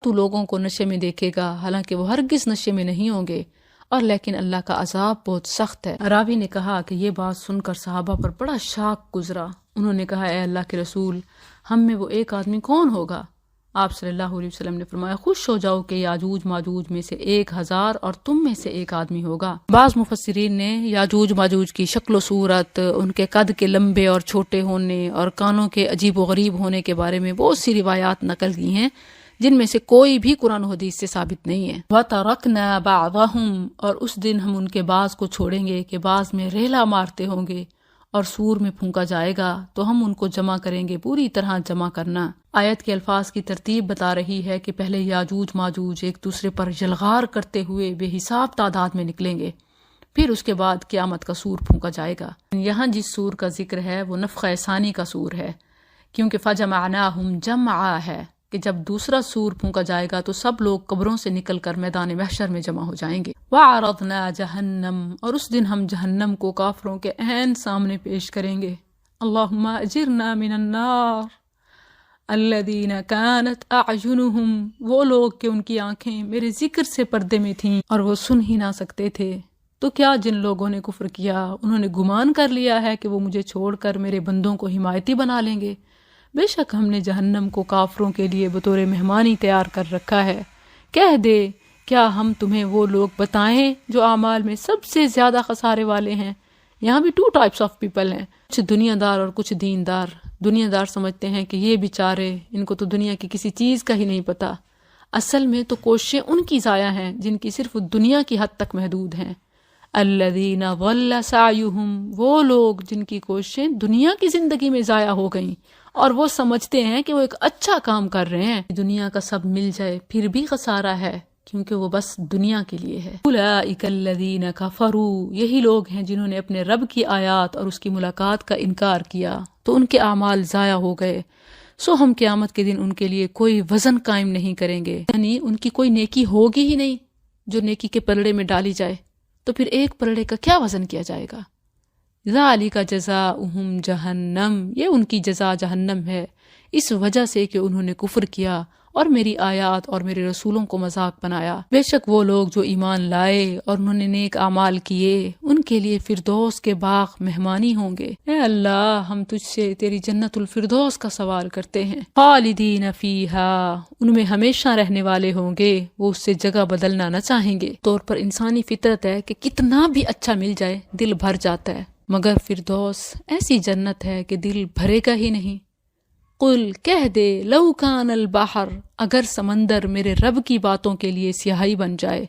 تو لوگوں کو نشے میں دیکھے گا، حالانکہ وہ ہرگز نشے میں نہیں ہوں گے، اور لیکن اللہ کا عذاب بہت سخت ہے۔ راوی نے کہا کہ یہ بات سن کر صحابہ پر بڑا شاک گزرا۔ انہوں نے کہا اے اللہ کے رسول، ہم میں وہ ایک آدمی کون ہوگا؟ آپ صلی اللہ علیہ وسلم نے فرمایا خوش ہو جاؤ کہ یاجوج ماجوج میں سے 1000 اور تم میں سے ایک آدمی ہوگا۔ بعض مفسرین نے یاجوج ماجوج کی شکل و صورت، ان کے قد کے لمبے اور چھوٹے ہونے اور کانوں کے عجیب و غریب ہونے کے بارے میں بہت سی روایات نقل کی ہیں، جن میں سے کوئی بھی قرآن و حدیث سے ثابت نہیں ہے۔ وَتَرَكْنَا بَعْضَهُمْ، اور اس دن ہم ان کے بعض کو چھوڑیں گے کہ بعض میں ریلا مارتے ہوں گے، اور سور میں پھونکا جائے گا تو ہم ان کو جمع کریں گے، پوری طرح جمع کرنا۔ آیت کے الفاظ کی ترتیب بتا رہی ہے کہ پہلے یاجوج ماجوج ایک دوسرے پر یلغار کرتے ہوئے بے حساب تعداد میں نکلیں گے، پھر اس کے بعد قیامت کا سور پھونکا جائے گا۔ یہاں جس سور کا ذکر ہے وہ نفخہ ثانی کا سور ہے، کیونکہ فَجَمَعْنَاهُمْ جَمْعًا ہے کہ جب دوسرا سور پھونکا جائے گا تو سب لوگ قبروں سے نکل کر میدان محشر میں جمع ہو جائیں گے۔ وَعَرَضْنَا جَهَنَّمَ، اور اس دن ہم جہنم کو کافروں کے عین سامنے پیش کریں گے۔ اللہم اجرنا من النار الذین کانت اعینہم، وہ لوگ کہ ان کی آنکھیں میرے ذکر سے پردے میں تھیں اور وہ سن ہی نہ سکتے تھے۔ تو کیا جن لوگوں نے کفر کیا انہوں نے گمان کر لیا ہے کہ وہ مجھے چھوڑ کر میرے بندوں کو حمایتی بنا لیں گے؟ بے شک ہم نے جہنم کو کافروں کے لیے بطور مہمانی تیار کر رکھا ہے۔ کہہ دے کیا ہم تمہیں وہ لوگ بتائیں جو اعمال میں سب سے زیادہ خسارے والے ہیں؟ یہاں بھی 2 ٹائپس آف پیپل ہیں، کچھ دنیا دار اور کچھ دین دار۔ دنیا دار سمجھتے ہیں کہ یہ بیچارے، ان کو تو دنیا کی کسی چیز کا ہی نہیں پتہ۔ اصل میں تو کوششیں ان کی ضائع ہیں جن کی صرف دنیا کی حد تک محدود ہیں۔ الذین ضل سعیہم، وہ لوگ جن کی کوششیں دنیا کی زندگی میں ضائع ہو گئیں اور وہ سمجھتے ہیں کہ وہ ایک اچھا کام کر رہے ہیں۔ دنیا کا سب مل جائے پھر بھی خسارہ ہے، کیونکہ وہ بس دنیا کے لیے ہے۔ اولئک الذین کفروا، یہی لوگ ہیں جنہوں نے اپنے رب کی آیات اور اس کی ملاقات کا انکار کیا تو ان کے اعمال ضائع ہو گئے، سو ہم قیامت کے دن ان کے لیے کوئی وزن قائم نہیں کریں گے، یعنی ان کی کوئی نیکی ہوگی ہی نہیں جو نیکی کے پلڑے میں ڈالی جائے، تو پھر ایک پلڑے کا کیا وزن کیا جائے گا؟ ذالک جزاؤہم جہنم، یہ ان کی جزا جہنم ہے، اس وجہ سے کہ انہوں نے کفر کیا اور میری آیات اور میرے رسولوں کو مذاق بنایا۔ بے شک وہ لوگ جو ایمان لائے اور انہوں نے نیک اعمال کیے ان کے لیے فردوس کے باغ مہمانی ہوں گے۔ اے اللہ ہم تجھ سے تیری جنت الفردوس کا سوال کرتے ہیں۔ خالدین فیہا، ان میں ہمیشہ رہنے والے ہوں گے، وہ اس سے جگہ بدلنا نہ چاہیں گے۔ طور پر انسانی فطرت ہے کہ کتنا بھی اچھا مل جائے دل بھر جاتا ہے، مگر فردوس ایسی جنت ہے کہ دل بھرے گا ہی نہیں۔ قل، کہہ دے، لو کان البحر، اگر سمندر میرے رب کی باتوں کے لیے سیاہی بن جائے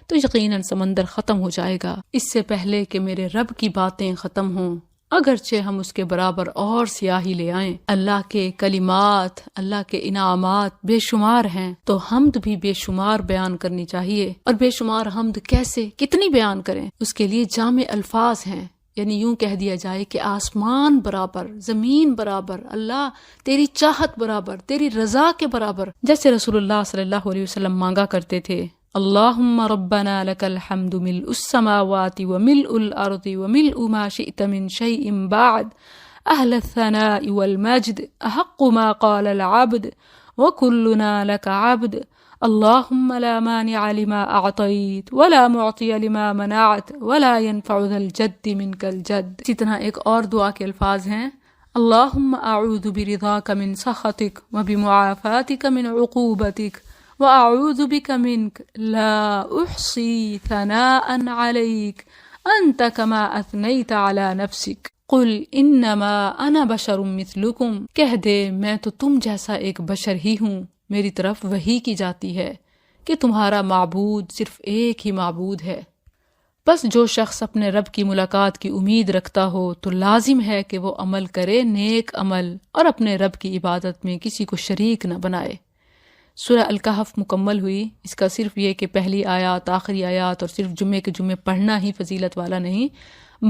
تو یقیناً سمندر ختم ہو جائے گا اس سے پہلے کہ میرے رب کی باتیں ختم ہوں، اگرچہ ہم اس کے برابر اور سیاہی لے آئیں۔ اللہ کے کلمات، اللہ کے انعامات بے شمار ہیں، تو حمد بھی بے شمار بیان کرنی چاہیے۔ اور بے شمار حمد کیسے، کتنی بیان کریں؟ اس کے لیے جامع الفاظ ہیں، یعنی یوں کہہ دیا جائے کہ آسمان برابر، زمین برابر، اللہ تیری چاہت برابر، تیری رضا کے برابر، جیسے رسول اللہ صلی اللہ علیہ وسلم مانگا کرتے تھے۔ اللہم ربنا لک الحمد ملء السماوات وملء الارض وملء ما شئت من شیء بعد، اہل الثناء والمجد، احق ما قال العبد وکلنا لک عبد، اللہم لا مانع لما اعطیت ولا معطی لما منعت ولا ينفع ذا الجد منک الجد۔ اسی طرح ایک اور دعا کے الفاظ ہیں، اللہم اعوذ برضاک من سخطک وبمعافاتک من عقوبتک واعوذ بک منک لا احصی ثناء علیک انت کما اثنیت علی نفسک۔ قل انما انا بشر مثلکم، کہہ دے میں تو تم جیسا ایک بشر ہی ہوں، میری طرف وحی کی جاتی ہے کہ تمہارا معبود صرف ایک ہی معبود ہے۔ بس جو شخص اپنے رب کی ملاقات کی امید رکھتا ہو تو لازم ہے کہ وہ عمل کرے نیک عمل اور اپنے رب کی عبادت میں کسی کو شریک نہ بنائے۔ سورہ الکہف مکمل ہوئی، اس کا صرف یہ کہ پہلی آیات، آخری آیات اور صرف جمعے کے جمعے پڑھنا ہی فضیلت والا نہیں،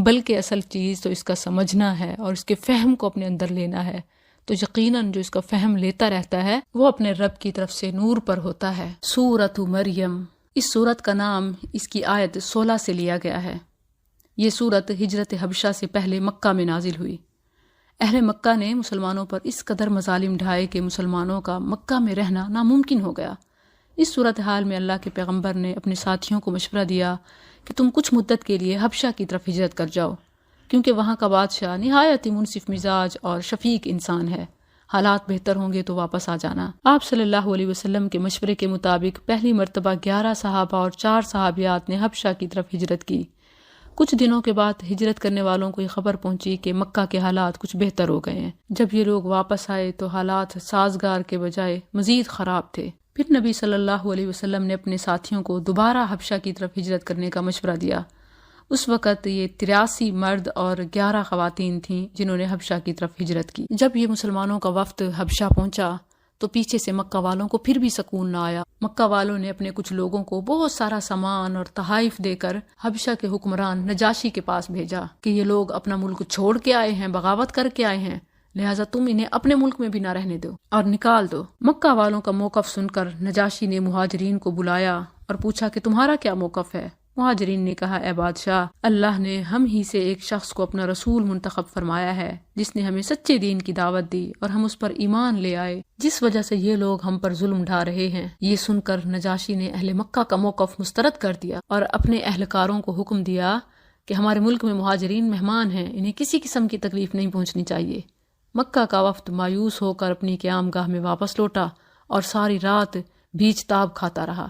بلکہ اصل چیز تو اس کا سمجھنا ہے اور اس کے فہم کو اپنے اندر لینا ہے۔ تو یقیناً جو اس کا فہم لیتا رہتا ہے وہ اپنے رب کی طرف سے نور پر ہوتا ہے۔ سورۃ مریم، اس سورت کا نام اس کی آیت 16 سے لیا گیا ہے۔ یہ سورت ہجرت حبشہ سے پہلے مکہ میں نازل ہوئی۔ اہل مکہ نے مسلمانوں پر اس قدر مظالم ڈھائے کہ مسلمانوں کا مکہ میں رہنا ناممکن ہو گیا، اس صورتحال میں اللہ کے پیغمبر نے اپنے ساتھیوں کو مشورہ دیا کہ تم کچھ مدت کے لیے حبشہ کی طرف ہجرت کر جاؤ، کیونکہ وہاں کا بادشاہ نہایت ہی منصف مزاج اور شفیق انسان ہے، حالات بہتر ہوں گے تو واپس آ جانا۔ آپ صلی اللہ علیہ وسلم کے مشورے کے مطابق پہلی مرتبہ 11 صحابہ اور 4 صحابیات نے حبشہ کی طرف ہجرت کی۔ کچھ دنوں کے بعد ہجرت کرنے والوں کو یہ خبر پہنچی کہ مکہ کے حالات کچھ بہتر ہو گئے ہیں۔ جب یہ لوگ واپس آئے تو حالات سازگار کے بجائے مزید خراب تھے۔ پھر نبی صلی اللہ علیہ وسلم نے اپنے ساتھیوں کو دوبارہ حبشہ کی طرف ہجرت کرنے کا مشورہ دیا۔ اس وقت یہ 83 مرد اور 11 خواتین تھیں جنہوں نے حبشہ کی طرف ہجرت کی۔ جب یہ مسلمانوں کا وفد حبشہ پہنچا تو پیچھے سے مکہ والوں کو پھر بھی سکون نہ آیا۔ مکہ والوں نے اپنے کچھ لوگوں کو بہت سارا سامان اور تحائف دے کر حبشہ کے حکمران نجاشی کے پاس بھیجا کہ یہ لوگ اپنا ملک چھوڑ کے آئے ہیں، بغاوت کر کے آئے ہیں، لہٰذا تم انہیں اپنے ملک میں بھی نہ رہنے دو اور نکال دو۔ مکہ والوں کا موقف سن کر نجاشی نے مہاجرین کو بلایا اور پوچھا کہ تمہارا کیا موقف ہے؟ مہاجرین نے کہا، اے بادشاہ، اللہ نے ہم ہی سے ایک شخص کو اپنا رسول منتخب فرمایا ہے جس نے ہمیں سچے دین کی دعوت دی اور ہم اس پر ایمان لے آئے، جس وجہ سے یہ لوگ ہم پر ظلم ڈھا رہے ہیں۔ یہ سن کر نجاشی نے اہل مکہ کا موقف مسترد کر دیا اور اپنے اہلکاروں کو حکم دیا کہ ہمارے ملک میں مہاجرین مہمان ہیں، انہیں کسی قسم کی تکلیف نہیں پہنچنی چاہیے۔ مکہ کا وفد مایوس ہو کر اپنی قیام گاہ میں واپس لوٹا اور ساری رات بیچ تاب کھاتا رہا۔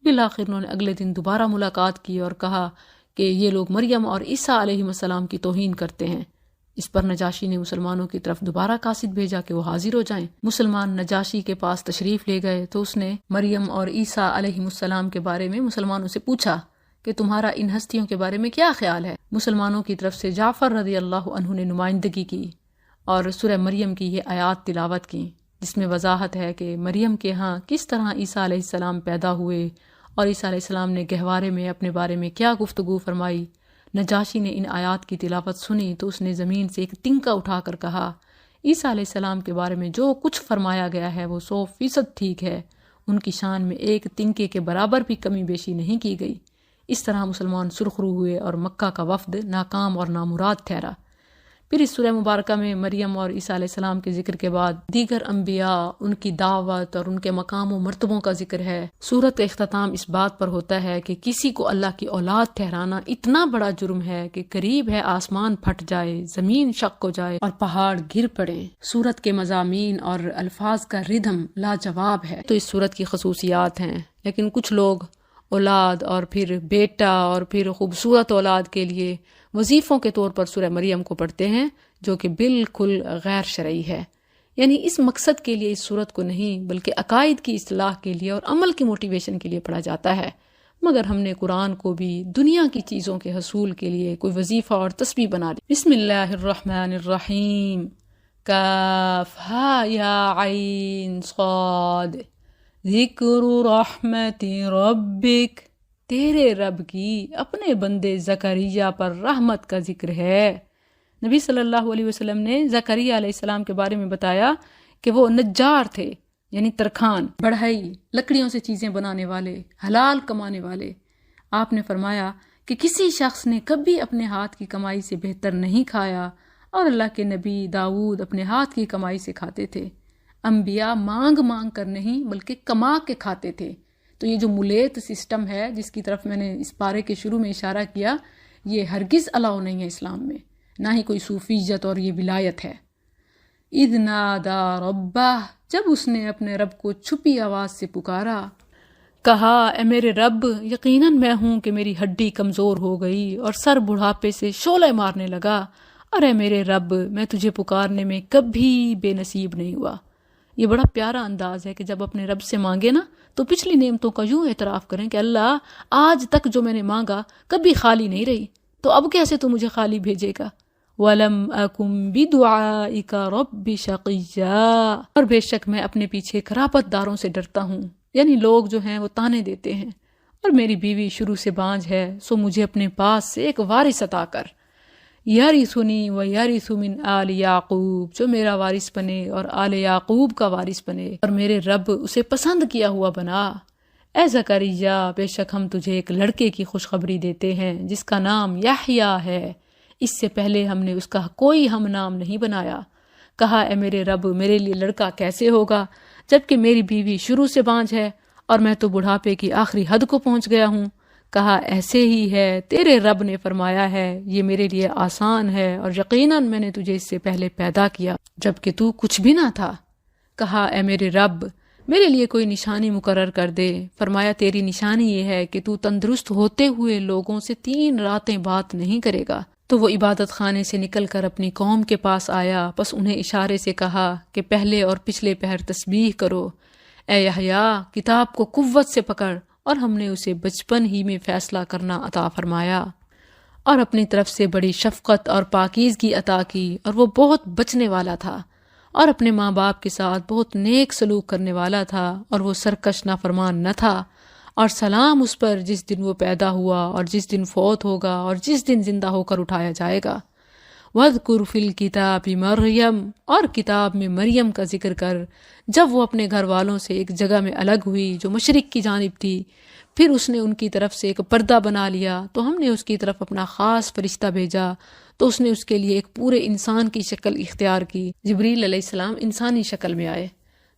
بالآخر انہوں نے اگلے دن دوبارہ ملاقات کی اور کہا کہ یہ لوگ مریم اور عیسیٰ علیہ السلام کی توہین کرتے ہیں۔ اس پر نجاشی نے مسلمانوں کی طرف دوبارہ قاصد بھیجا کہ وہ حاضر ہو جائیں۔ مسلمان نجاشی کے پاس تشریف لے گئے تو اس نے مریم اور عیسیٰ علیہ السلام کے بارے میں مسلمانوں سے پوچھا کہ تمہارا ان ہستیوں کے بارے میں کیا خیال ہے؟ مسلمانوں کی طرف سے جعفر رضی اللہ عنہ نے نمائندگی کی اور سورہ مریم کی یہ آیات تلاوت کی، جس میں وضاحت ہے کہ مریم کے ہاں کس طرح عیسیٰ علیہ السلام پیدا ہوئے اور عیسیٰ علیہ السلام نے گہوارے میں اپنے بارے میں کیا گفتگو فرمائی۔ نجاشی نے ان آیات کی تلاوت سنی تو اس نے زمین سے ایک تنکا اٹھا کر کہا، عیسیٰ علیہ السلام کے بارے میں جو کچھ فرمایا گیا ہے وہ 100% ٹھیک ہے، ان کی شان میں ایک تنکے کے برابر بھی کمی بیشی نہیں کی گئی۔ اس طرح مسلمان سرخرو ہوئے اور مکہ کا وفد ناکام اور نامراد ٹھہرا۔ پھر اس سورہ مبارکہ میں مریم اور عیسیٰ علیہ السلام کے ذکر کے بعد دیگر انبیاء، ان کی دعوت اور ان کے مقام و مرتبوں کا ذکر ہے۔ سورت کا اختتام اس بات پر ہوتا ہے کہ کسی کو اللہ کی اولاد ٹھہرانا اتنا بڑا جرم ہے کہ قریب ہے آسمان پھٹ جائے، زمین شق ہو جائے اور پہاڑ گر پڑے۔ سورت کے مضامین اور الفاظ کا ردھم لاجواب ہے تو اس سورت کی خصوصیات ہیں، لیکن کچھ لوگ اولاد اور پھر بیٹا اور پھر خوبصورت اولاد کے لیے وظیفوں کے طور پر سورہ مریم کو پڑھتے ہیں، جو کہ بالکل غیر شرعی ہے۔ یعنی اس مقصد کے لیے اس سورت کو نہیں بلکہ عقائد کی اصلاح کے لیے اور عمل کی موٹیویشن کے لیے پڑھا جاتا ہے، مگر ہم نے قرآن کو بھی دنیا کی چیزوں کے حصول کے لیے کوئی وظیفہ اور تسبیح بنا دی۔ بسم اللہ الرحمن الرحیم، کاف ہا یا عین صاد، ذکر رحمت ربک، تیرے رب کی اپنے بندے زکریا پر رحمت کا ذکر ہے۔ نبی صلی اللہ علیہ وسلم نے زکریا علیہ السلام کے بارے میں بتایا کہ وہ نجار تھے، یعنی ترکھان، بڑھئی، لکڑیوں سے چیزیں بنانے والے، حلال کمانے والے۔ آپ نے فرمایا کہ کسی شخص نے کبھی اپنے ہاتھ کی کمائی سے بہتر نہیں کھایا، اور اللہ کے نبی داؤد اپنے ہاتھ کی کمائی سے کھاتے تھے۔ انبیاء مانگ مانگ کر نہیں بلکہ کما کے کھاتے تھے۔ تو یہ جو ملیت سسٹم ہے جس کی طرف میں نے اس پارے کے شروع میں اشارہ کیا، یہ ہرگز الاؤ نہیں ہے اسلام میں، نہ ہی کوئی صوفیت اور یہ ولایت ہے۔ اذ نادى ربہ، جب اس نے اپنے رب کو چھپی آواز سے پکارا، کہا، اے میرے رب، یقیناً میں ہوں کہ میری ہڈی کمزور ہو گئی اور سر بڑھاپے سے شعلہ مارنے لگا، اور اے میرے رب، میں تجھے پکارنے میں کبھی بے نصیب نہیں ہوا۔ یہ بڑا پیارا انداز ہے کہ جب اپنے رب سے مانگے نا تو پچھلی نعمتوں کا یوں اعتراف کریں کہ اللہ، آج تک جو میں نے مانگا کبھی خالی نہیں رہی، تو اب کیسے تو مجھے خالی بھیجے گا۔ وَلَمْ أَكُمْ بِدُعَائِكَ رَبِّ شَقِيًّا، اور بے شک میں اپنے پیچھے قرابت داروں سے ڈرتا ہوں، یعنی لوگ جو ہیں وہ تانے دیتے ہیں، اور میری بیوی شروع سے بانجھ ہے، سو مجھے اپنے پاس سے ایک وارث عطا کر، یارثنی و یارث من آل یعقوب، جو میرا وارث بنے اور آل یعقوب کا وارث بنے، اور میرے رب اسے پسند کیا ہوا بنا۔ اے زکریا، بے شک ہم تجھے ایک لڑکے کی خوشخبری دیتے ہیں جس کا نام یحییٰ ہے، اس سے پہلے ہم نے اس کا کوئی ہم نام نہیں بنایا۔ کہا، اے میرے رب، میرے لیے لڑکا کیسے ہوگا جبکہ میری بیوی شروع سے بانجھ ہے اور میں تو بڑھاپے کی آخری حد کو پہنچ گیا ہوں۔ کہا ایسے ہی ہے، تیرے رب نے فرمایا ہے یہ میرے لیے آسان ہے، اور یقیناً میں نے تجھے اس سے پہلے پیدا کیا جبکہ تو کچھ بھی نہ تھا۔ کہا اے میرے رب، میرے لیے کوئی نشانی مقرر کر دے۔ فرمایا تیری نشانی یہ ہے کہ تو تندرست ہوتے ہوئے لوگوں سے 3 راتیں بات نہیں کرے گا۔ تو وہ عبادت خانے سے نکل کر اپنی قوم کے پاس آیا، پس انہیں اشارے سے کہا کہ پہلے اور پچھلے پہر تسبیح کرو۔ اے یحییٰ، کتاب کو قوت سے پکڑ، اور ہم نے اسے بچپن ہی میں فیصلہ کرنا عطا فرمایا اور اپنی طرف سے بڑی شفقت اور پاکیزگی عطا کی، اور وہ بہت بچنے والا تھا اور اپنے ماں باپ کے ساتھ بہت نیک سلوک کرنے والا تھا، اور وہ سرکش نافرمان نہ تھا۔ اور سلام اس پر جس دن وہ پیدا ہوا اور جس دن فوت ہوگا اور جس دن زندہ ہو کر اٹھایا جائے گا۔ وَاذْكُرْ فِي الْكِتَابِ مریم، اور کتاب میں مریم کا ذکر کر، جب وہ اپنے گھر والوں سے ایک جگہ میں الگ ہوئی جو مشرق کی جانب تھی، پھر اس نے ان کی طرف سے ایک پردہ بنا لیا، تو ہم نے اس کی طرف اپنا خاص فرشتہ بھیجا، تو اس نے اس کے لیے ایک پورے انسان کی شکل اختیار کی۔ جبریل علیہ السلام انسانی شکل میں آئے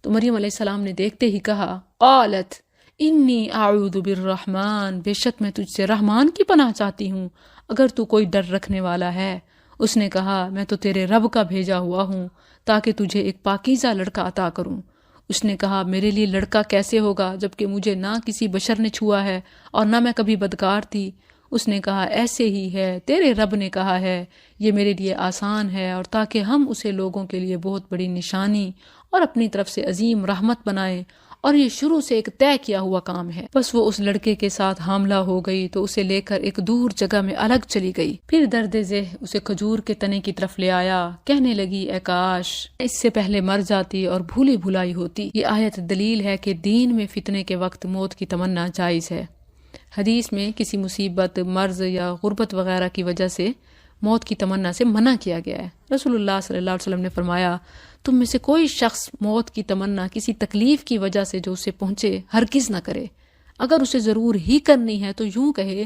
تو مریم علیہ السلام نے دیکھتے ہی کہا قالت انی اعوذ بالرحمن، بے شک میں تجھ سے رحمان کی پناہ چاہتی ہوں اگر تو کوئی ڈر رکھنے والا ہے۔ اس نے کہا میں تو تیرے رب کا بھیجا ہوا ہوں تاکہ تجھے ایک پاکیزہ لڑکا عطا کروں۔ اس نے کہا میرے لیے لڑکا کیسے ہوگا جبکہ مجھے نہ کسی بشر نے چھوا ہے اور نہ میں کبھی بدکار تھی۔ اس نے کہا ایسے ہی ہے، تیرے رب نے کہا ہے یہ میرے لیے آسان ہے، اور تاکہ ہم اسے لوگوں کے لیے بہت بڑی نشانی اور اپنی طرف سے عظیم رحمت بنائیں، اور یہ شروع سے ایک طے کیا ہوا کام ہے۔ بس وہ اس لڑکے کے ساتھ حاملہ ہو گئی تو اسے لے کر ایک دور جگہ میں الگ چلی گئی۔ پھر درد ذہ اسے کھجور کے تنے کی طرف لے آیا، کہنے لگی اے کاش اس سے پہلے مر جاتی اور بھولی بھلائی ہوتی۔ یہ آیت دلیل ہے کہ دین میں فتنے کے وقت موت کی تمنا جائز ہے۔ حدیث میں کسی مصیبت، مرض یا غربت وغیرہ کی وجہ سے موت کی تمنا سے منع کیا گیا ہے۔ رسول اللہ صلی اللہ علیہ وسلم نے فرمایا تم میں سے کوئی شخص موت کی تمنا کسی تکلیف کی وجہ سے جو اسے پہنچے ہرگز نہ کرے۔ اگر اسے ضرور ہی کرنی ہے تو یوں کہے